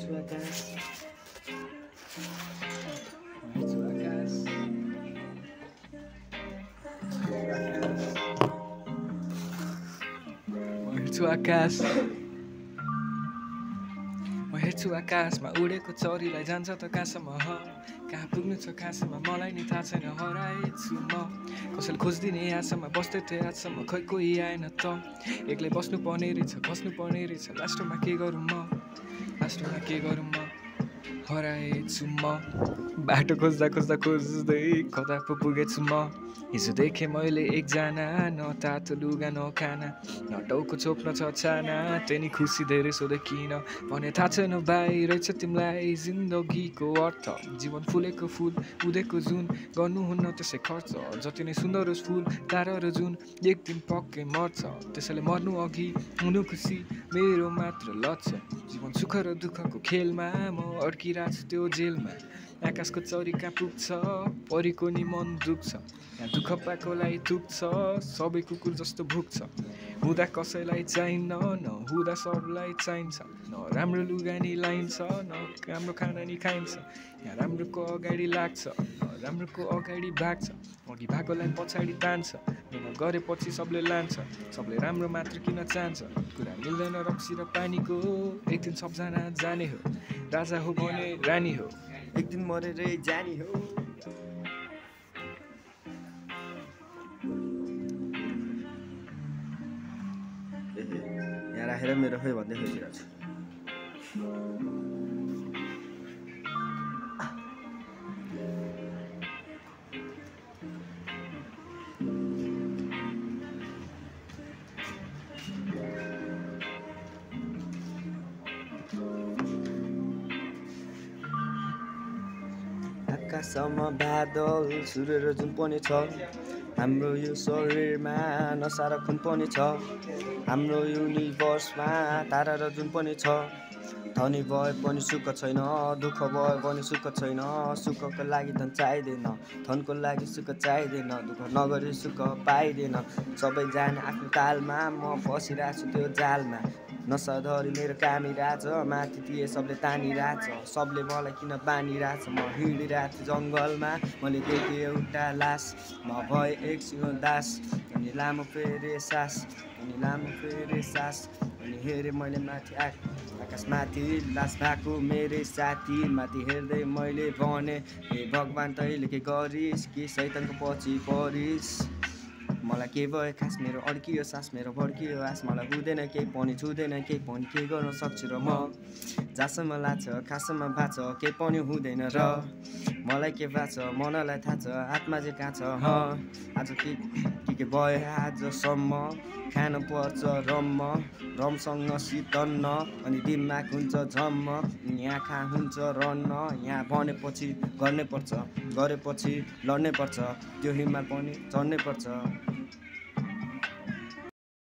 हेर्छु आकाश हेर्छु आकाश हेर्छु आकाश म हेर्छु आकाशमा उडेको चरीलाई जान्छ त कहाँसम्म कहाँ पुग्नु छ कहाँसम्म मलाई नि थाहा छैन हराएछु म कसैले खोजिदिने आशामा बस्दै थिएँ आजसम्म खै कोही आएन त एक्लै बस्नुपर्ने रहेछ लास्टमा के गरौँ म हराएछु म बाटो खोज्दै कता पो पुगेछु म हिजो देखेँ मैले एकजना न तातो लुगा न खाना न टाउको चोप्न छ छाना त्यही खुसी धेरै सोधे किन भने थाहा छैन भाइ रहेछ तिमीलाई जिन्दगीको अर्थ जीवन फुलेको फुल उदेको जुन गर्नुहुन्न त्यसै खर्च जति नै सुन्दर होस् फुल तारा र जुन एक दिन पक्कै मर्छ त्यसैले मर्नु अघि हुनु खुसी मेरो मात्र लक्ष्य जीवन सुख र दुःखको खेलमा म अड्किरहेको छु त्यो जेलमा आकाशको चरी कहाँ पुग्छ परीको नि मन दुख्छ यहाँ दुःख पाएकोलाई तुक्छ सबै कुकुर जस्तो भुक्छ हुँदा कसैलाई चाहिन्न नहुँदा सबलाई चाहिन्छ न राम्रो लुगा नि लाइन्छ न राम्रो खाना नि खाइन्छ यहाँ राम्रोको अगाडि लाग्छ राम्रोको अगाडि भाग्छ अघि भएकोलाई पछाडि तान्छ मेहनत गरेपछि सबले लान्छ सबले राम्रो मात्र किन चाहन्छ कुरा मिल्दैन रक्सी र पानीको एक दिन सबजना जाने हो राजा हो भने रानी हो एक दिन मरेरै जानी हो यहाँ राखेर मेरो खै भन्दै खोजिरहेको छु आकाशमा बादल सूर्य र जुन पनि छ हाम्रो यो शरीरमा नसा र खुन पनि छ हाम्रो युनिभर्समा तारा र जुन पनि छ धनी भए पनि सुख छैन दुःख भए पनि सुख छैन सुखको लागि धन चाहिँदैन धनको लागि सुख चाहिँदैन दुःख नगरी सुख पाइँदैन सबैजना आफ्नो तालमा म फसिरहेको छु त्यो जालमा नसाधरी मेरो कामिरहेछ माथि थिए सबले तानिरहेछ सबले मलाई किन बानिरहेछ म हिँडिरहेको छु जङ्गलमा मैले देखेँ एउटा लास म भए एक सिंह दास अनि लामो फेरि सास अनि हेरेँ मैले माथि आकाशमाथि लास भएको मेरै साथी माथि हेर्दै मैले भने हे भगवान् तैँले के गरिस् कि शैतानको पछि परिस् मलाई के भयो खास मेरो अड्कियो सास मेरो भड्कियो आस मलाई हुँदैन केही पनि छुँदैन केही पनि के गर्न सक्छु र म जहाँसम्म लाग्छ खासम्म भएको छ केही पनि हुँदैन र मलाई के भएको छ मनलाई थाहा छ आत्मा चाहिँ कहाँ छ आज के भयो आजसम्म खानु पर्छ रमसँग सितन्न अनि दिमाग हुन्छ झम्म आँखा हुन्छ रन्न यहाँ भनेपछि गर्नै पर्छ गरेपछि लड्नै पर्छ त्यो हिमाल पनि चढ्नै पर्छ